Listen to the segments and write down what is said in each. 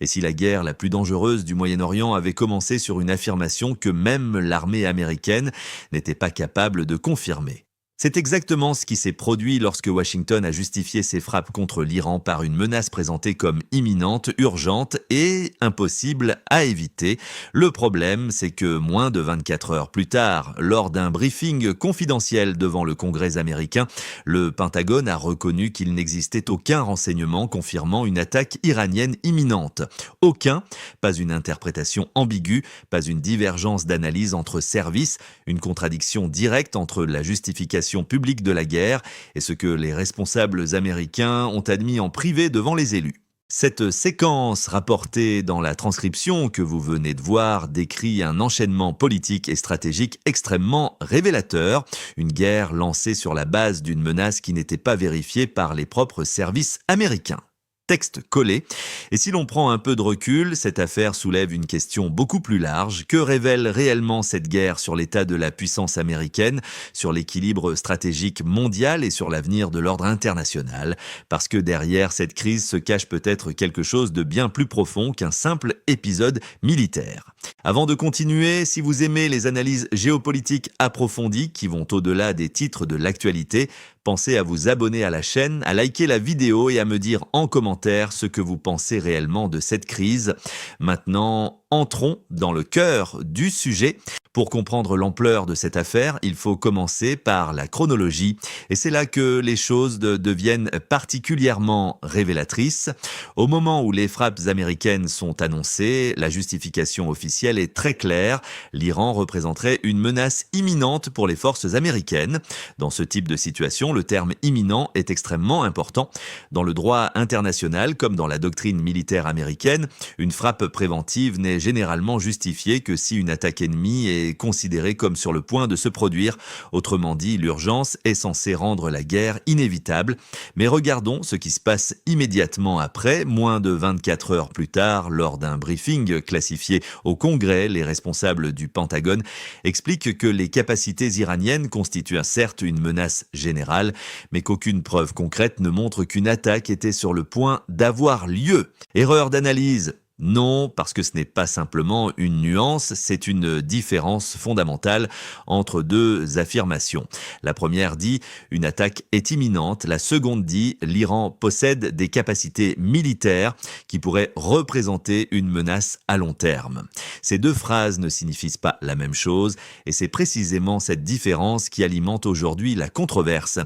Et si la guerre la plus dangereuse du Moyen-Orient avait commencé sur une affirmation que même l'armée américaine n'était pas capable de confirmer. C'est exactement ce qui s'est produit lorsque Washington a justifié ses frappes contre l'Iran par une menace présentée comme imminente, urgente et impossible à éviter. Le problème, c'est que moins de 24 heures plus tard, lors d'un briefing confidentiel devant le Congrès américain, le Pentagone a reconnu qu'il n'existait aucun renseignement confirmant une attaque iranienne imminente. Aucun, pas une interprétation ambiguë, pas une divergence d'analyse entre services, une contradiction directe entre la justification publique de la guerre et ce que les responsables américains ont admis en privé devant les élus. Cette séquence rapportée dans la transcription que vous venez de voir décrit un enchaînement politique et stratégique extrêmement révélateur, une guerre lancée sur la base d'une menace qui n'était pas vérifiée par les propres services américains. Texte collé. Et si l'on prend un peu de recul, cette affaire soulève une question beaucoup plus large. Que révèle réellement cette guerre sur l'état de la puissance américaine, sur l'équilibre stratégique mondial et sur l'avenir de l'ordre international? Parce que derrière cette crise se cache peut-être quelque chose de bien plus profond qu'un simple épisode militaire. Avant de continuer, si vous aimez les analyses géopolitiques approfondies qui vont au-delà des titres de l'actualité, pensez à vous abonner à la chaîne, à liker la vidéo et à me dire en commentaire ce que vous pensez réellement de cette crise. Maintenant, entrons dans le cœur du sujet. Pour comprendre l'ampleur de cette affaire, il faut commencer par la chronologie. Et c'est là que les choses deviennent particulièrement révélatrices. Au moment où les frappes américaines sont annoncées, la justification officielle est très claire. L'Iran représenterait une menace imminente pour les forces américaines. Dans ce type de situation, le terme imminent est extrêmement important. Dans le droit international, comme dans la doctrine militaire américaine, une frappe préventive n'est généralement justifiée que si une attaque ennemie est considérée comme sur le point de se produire. Autrement dit, l'urgence est censée rendre la guerre inévitable. Mais regardons ce qui se passe immédiatement après, moins de 24 heures plus tard, lors d'un briefing classifié au Congrès, les responsables du Pentagone expliquent que les capacités iraniennes constituent certes une menace générale, mais qu'aucune preuve concrète ne montre qu'une attaque était sur le point d'avoir lieu. Erreur d'analyse. Non, parce que ce n'est pas simplement une nuance, c'est une différence fondamentale entre deux affirmations. La première dit « une attaque est imminente », la seconde dit « l'Iran possède des capacités militaires qui pourraient représenter une menace à long terme ». Ces deux phrases ne signifient pas la même chose et c'est précisément cette différence qui alimente aujourd'hui la controverse.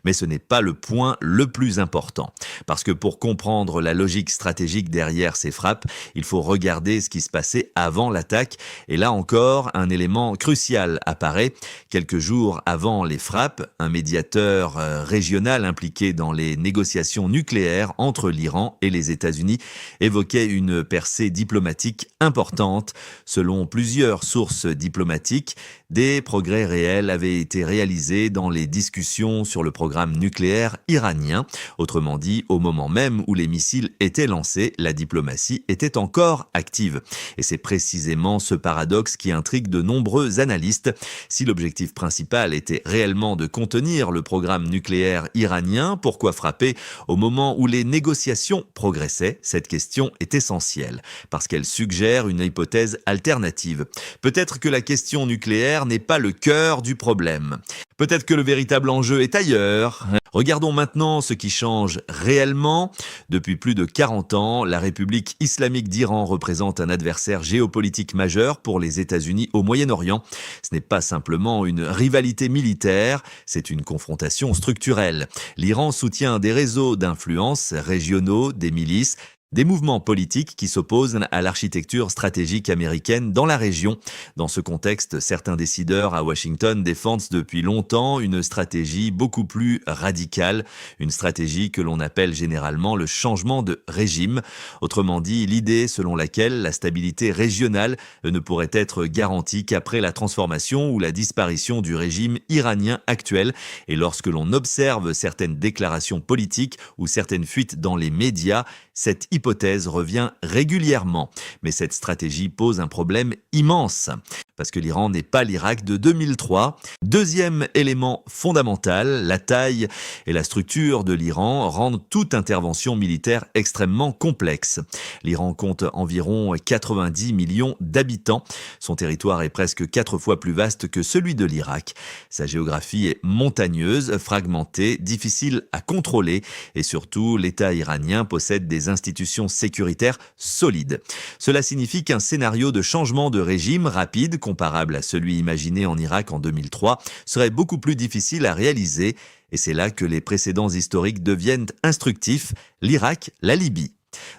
Mais ce n'est pas le point le plus important, parce que pour comprendre la logique stratégique derrière ces frappes, il faut regarder ce qui se passait avant l'attaque. Et là encore, un élément crucial apparaît. Quelques jours avant les frappes, un médiateur régional impliqué dans les négociations nucléaires entre l'Iran et les États-Unis évoquait une percée diplomatique importante. Selon plusieurs sources diplomatiques, des progrès réels avaient été réalisés dans les discussions sur le programme nucléaire iranien. Autrement dit, au moment même où les missiles étaient lancés, la diplomatie était encore active. Et c'est précisément ce paradoxe qui intrigue de nombreux analystes. Si l'objectif principal était réellement de contenir le programme nucléaire iranien, pourquoi frapper au moment où les négociations progressaient? Cette question est essentielle, parce qu'elle suggère une hypothèse alternative. Peut-être que la question nucléaire n'est pas le cœur du problème. Peut-être que le véritable enjeu est ailleurs. Regardons maintenant ce qui change réellement. Depuis plus de 40 ans, la République islamique d'Iran représente un adversaire géopolitique majeur pour les États-Unis au Moyen-Orient. Ce n'est pas simplement une rivalité militaire, c'est une confrontation structurelle. L'Iran soutient des réseaux d'influence régionaux, des milices, des mouvements politiques qui s'opposent à l'architecture stratégique américaine dans la région. Dans ce contexte, certains décideurs à Washington défendent depuis longtemps une stratégie beaucoup plus radicale, une stratégie que l'on appelle généralement le changement de régime. Autrement dit, l'idée selon laquelle la stabilité régionale ne pourrait être garantie qu'après la transformation ou la disparition du régime iranien actuel. Et lorsque l'on observe certaines déclarations politiques ou certaines fuites dans les médias, Cette hypothèse revient régulièrement, mais cette stratégie pose un problème immense, parce que l'Iran n'est pas l'Irak de 2003. Deuxième élément fondamental, la taille et la structure de l'Iran rendent toute intervention militaire extrêmement complexe. L'Iran compte environ 90 millions d'habitants. Son territoire est presque 4 fois plus vaste que celui de l'Irak. Sa géographie est montagneuse, fragmentée, difficile à contrôler et surtout, l'État iranien possède des institutions sécuritaires solides. Cela signifie qu'un scénario de changement de régime rapide, comparable à celui imaginé en Irak en 2003, serait beaucoup plus difficile à réaliser. Et c'est là que les précédents historiques deviennent instructifs, l'Irak, la Libye.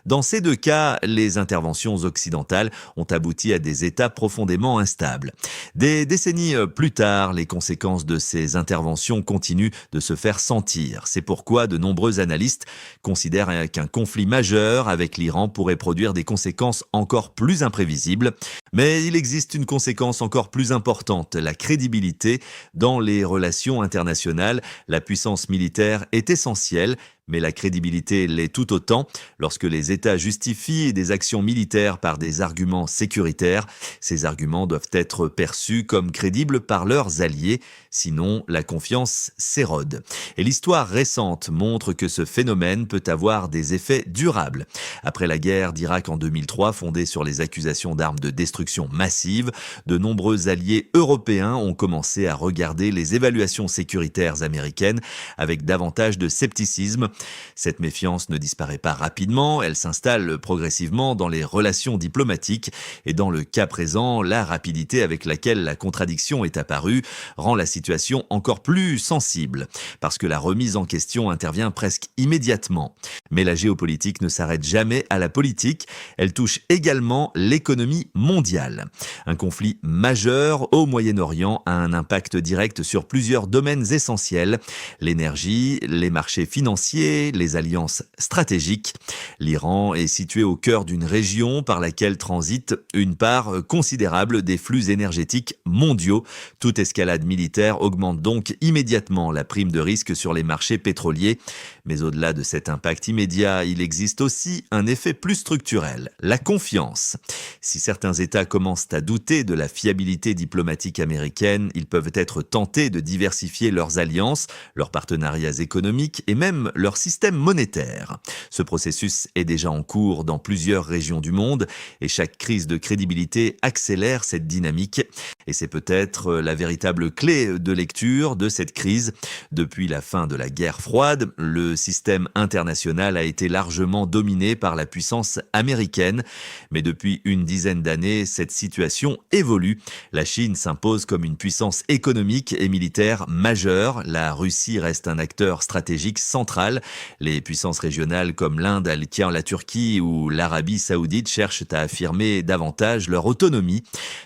Dans ces deux cas, les interventions occidentales ont abouti à des États profondément instables. Des décennies plus tard, les conséquences de ces interventions continuent de se faire sentir. C'est pourquoi de nombreux analystes considèrent qu'un conflit majeur avec l'Iran pourrait produire des conséquences encore plus imprévisibles. Mais il existe une conséquence encore plus importante, la crédibilité dans les relations internationales. La puissance militaire est essentielle, mais la crédibilité l'est tout autant lorsque les États justifient des actions militaires par des arguments sécuritaires. Ces arguments doivent être perçus comme crédibles par leurs alliés, sinon la confiance s'érode. Et l'histoire récente montre que ce phénomène peut avoir des effets durables. Après la guerre d'Irak en 2003, fondée sur les accusations d'armes de destruction massive, de nombreux alliés européens ont commencé à regarder les évaluations sécuritaires américaines avec davantage de scepticisme. Cette méfiance ne disparaît pas rapidement, elle s'installe progressivement dans les relations diplomatiques et dans le cas présent, la rapidité avec laquelle la contradiction est apparue rend la situation encore plus sensible, parce que la remise en question intervient presque immédiatement. Mais la géopolitique ne s'arrête jamais à la politique, elle touche également l'économie mondiale. Un conflit majeur au Moyen-Orient a un impact direct sur plusieurs domaines essentiels, l'énergie, les marchés financiers, les alliances stratégiques. L'Iran est situé au cœur d'une région par laquelle transite une part considérable des flux énergétiques mondiaux. Toute escalade militaire augmente donc immédiatement la prime de risque sur les marchés pétroliers. Mais au-delà de cet impact immédiat, il existe aussi un effet plus structurel, la confiance. Si certains États commencent à douter de la fiabilité diplomatique américaine, ils peuvent être tentés de diversifier leurs alliances, leurs partenariats économiques et même leur système monétaire. Ce processus est déjà en cours dans plusieurs régions du monde et chaque crise de crédibilité accélère cette dynamique. Et c'est peut-être la véritable clé de lecture de cette crise. Depuis la fin de la guerre froide, le système international a été largement dominé par la puissance américaine. Mais depuis une dizaine d'années, cette situation évolue. La Chine s'impose comme une puissance économique et militaire majeure. La Russie reste un acteur stratégique central. Les puissances régionales comme l'Inde, la Turquie ou l'Arabie saoudite cherchent à affirmer davantage leur autonomie.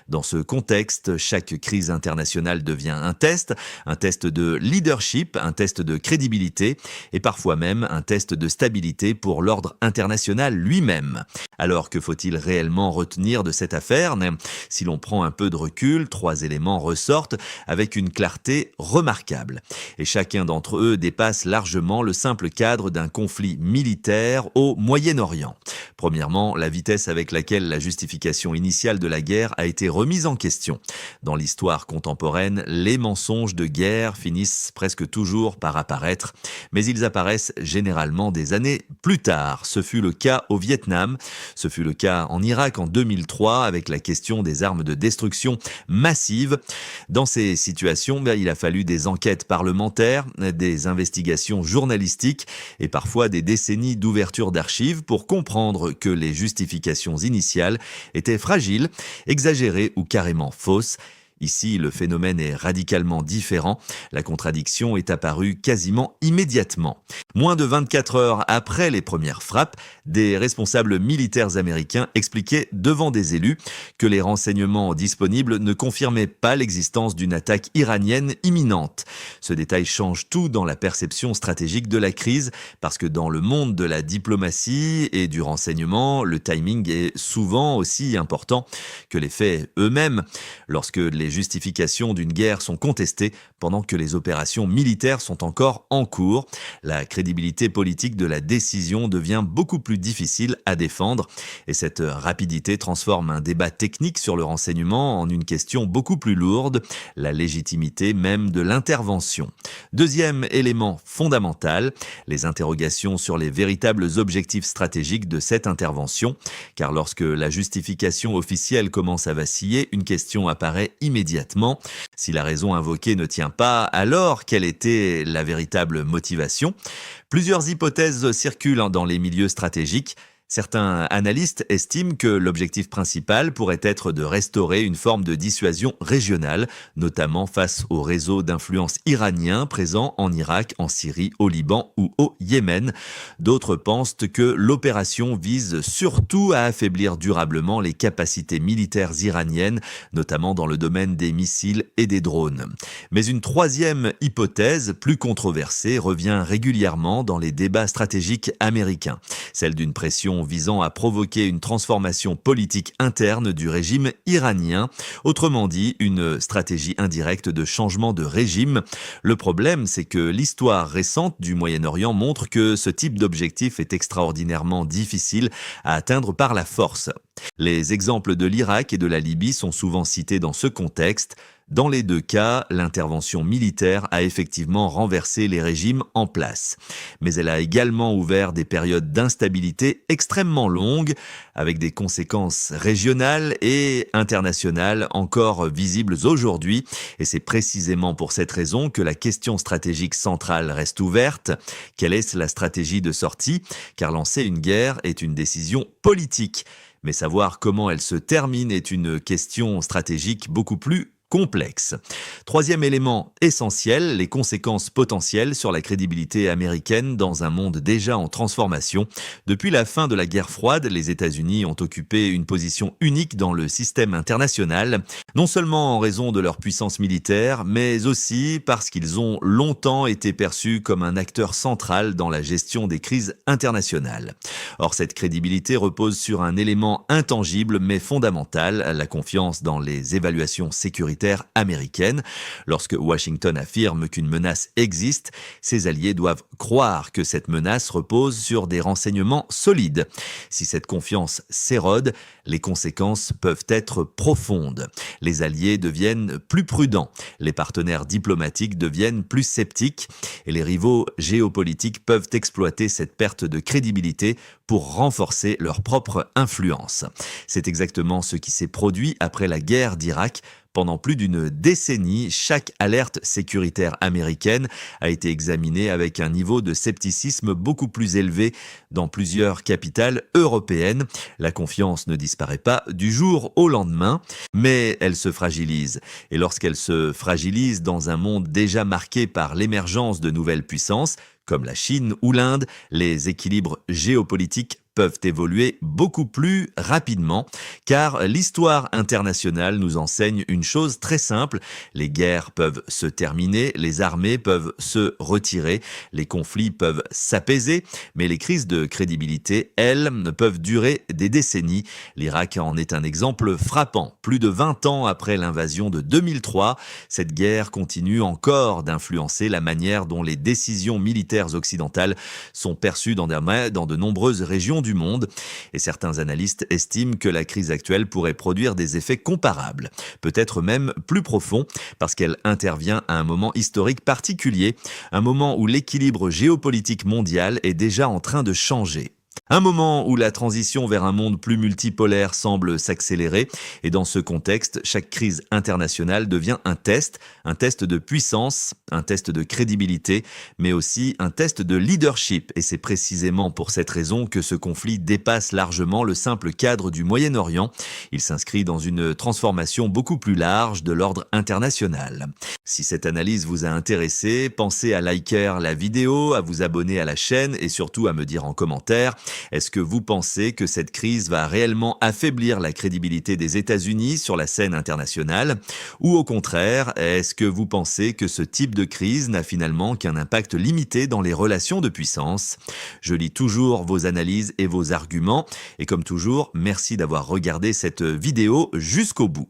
Dans ce contexte, chaque crise internationale devient un test de leadership, un test de crédibilité et parfois même un test de stabilité pour l'ordre international lui-même. Alors que faut-il réellement retenir de cette affaire ? Si l'on prend un peu de recul, 3 éléments ressortent avec une clarté remarquable. Et chacun d'entre eux dépasse largement le simple cadre d'un conflit militaire au Moyen-Orient. Premièrement, la vitesse avec laquelle la justification initiale de la guerre a été remise en question. Dans l'histoire contemporaine, les mensonges de guerre finissent presque toujours par apparaître, mais ils apparaissent généralement des années plus tard. Ce fut le cas au Vietnam, ce fut le cas en Irak en 2003 avec la question des armes de destruction massive. Dans ces situations, il a fallu des enquêtes parlementaires, des investigations journalistiques et parfois des décennies d'ouverture d'archives pour comprendre que les justifications initiales étaient fragiles, exagérées ou carrément fausses. Ici, le phénomène est radicalement différent. La contradiction est apparue quasiment immédiatement. Moins de 24 heures après les premières frappes, des responsables militaires américains expliquaient devant des élus que les renseignements disponibles ne confirmaient pas l'existence d'une attaque iranienne imminente. Ce détail change tout dans la perception stratégique de la crise, parce que dans le monde de la diplomatie et du renseignement, le timing est souvent aussi important que les faits eux-mêmes. Lorsque les les justifications d'une guerre sont contestées pendant que les opérations militaires sont encore en cours. La crédibilité politique de la décision devient beaucoup plus difficile à défendre et cette rapidité transforme un débat technique sur le renseignement en une question beaucoup plus lourde, la légitimité même de l'intervention. Deuxième élément fondamental, les interrogations sur les véritables objectifs stratégiques de cette intervention, car lorsque la justification officielle commence à vaciller, une question apparaît immédiatement. Si la raison invoquée ne tient pas, alors quelle était la véritable motivation ? Plusieurs hypothèses circulent dans les milieux stratégiques. Certains analystes estiment que l'objectif principal pourrait être de restaurer une forme de dissuasion régionale, notamment face au réseau d'influence iranien présent en Irak, en Syrie, au Liban ou au Yémen. D'autres pensent que l'opération vise surtout à affaiblir durablement les capacités militaires iraniennes, notamment dans le domaine des missiles et des drones. Mais une troisième hypothèse, plus controversée, revient régulièrement dans les débats stratégiques américains, celle d'une pression visant à provoquer une transformation politique interne du régime iranien, autrement dit une stratégie indirecte de changement de régime. Le problème, c'est que l'histoire récente du Moyen-Orient montre que ce type d'objectif est extraordinairement difficile à atteindre par la force. Les exemples de l'Irak et de la Libye sont souvent cités dans ce contexte. Dans les deux cas, l'intervention militaire a effectivement renversé les régimes en place. Mais elle a également ouvert des périodes d'instabilité extrêmement longues, avec des conséquences régionales et internationales encore visibles aujourd'hui. Et c'est précisément pour cette raison que la question stratégique centrale reste ouverte. Quelle est la stratégie de sortie ? Car lancer une guerre est une décision politique. Mais savoir comment elle se termine est une question stratégique beaucoup plus complexe. Troisième élément essentiel, les conséquences potentielles sur la crédibilité américaine dans un monde déjà en transformation. Depuis la fin de la guerre froide, les États-Unis ont occupé une position unique dans le système international, non seulement en raison de leur puissance militaire, mais aussi parce qu'ils ont longtemps été perçus comme un acteur central dans la gestion des crises internationales. Or, cette crédibilité repose sur un élément intangible mais fondamental, la confiance dans les évaluations sécuritaires américaine. Lorsque Washington affirme qu'une menace existe, ses alliés doivent croire que cette menace repose sur des renseignements solides. Si cette confiance s'érode, les conséquences peuvent être profondes. Les alliés deviennent plus prudents, les partenaires diplomatiques deviennent plus sceptiques et les rivaux géopolitiques peuvent exploiter cette perte de crédibilité pour renforcer leur propre influence. C'est exactement ce qui s'est produit après la guerre d'Irak. Pendant plus d'une décennie, chaque alerte sécuritaire américaine a été examinée avec un niveau de scepticisme beaucoup plus élevé dans plusieurs capitales européennes. La confiance ne disparaît pas du jour au lendemain, mais elle se fragilise. Et lorsqu'elle se fragilise dans un monde déjà marqué par l'émergence de nouvelles puissances, comme la Chine ou l'Inde, les équilibres géopolitiques peuvent évoluer beaucoup plus rapidement, car l'histoire internationale nous enseigne une chose très simple, les guerres peuvent se terminer, les armées peuvent se retirer, les conflits peuvent s'apaiser, mais les crises de crédibilité, elles, peuvent durer des décennies. L'Irak en est un exemple frappant. Plus de 20 ans après l'invasion de 2003, cette guerre continue encore d'influencer la manière dont les décisions militaires occidentales sont perçues dans de nombreuses régions du monde. Et certains analystes estiment que la crise actuelle pourrait produire des effets comparables, peut-être même plus profonds, parce qu'elle intervient à un moment historique particulier, un moment où l'équilibre géopolitique mondial est déjà en train de changer. Un moment où la transition vers un monde plus multipolaire semble s'accélérer, et dans ce contexte, chaque crise internationale devient un test de puissance, un test de crédibilité, mais aussi un test de leadership. Et c'est précisément pour cette raison que ce conflit dépasse largement le simple cadre du Moyen-Orient. Il s'inscrit dans une transformation beaucoup plus large de l'ordre international. Si cette analyse vous a intéressé, pensez à liker la vidéo, à vous abonner à la chaîne et surtout à me dire en commentaire, est-ce que vous pensez que cette crise va réellement affaiblir la crédibilité des États-Unis sur la scène internationale? Ou au contraire, est-ce que vous pensez que ce type de crise n'a finalement qu'un impact limité dans les relations de puissance? Je lis toujours vos analyses et vos arguments et comme toujours, merci d'avoir regardé cette vidéo jusqu'au bout.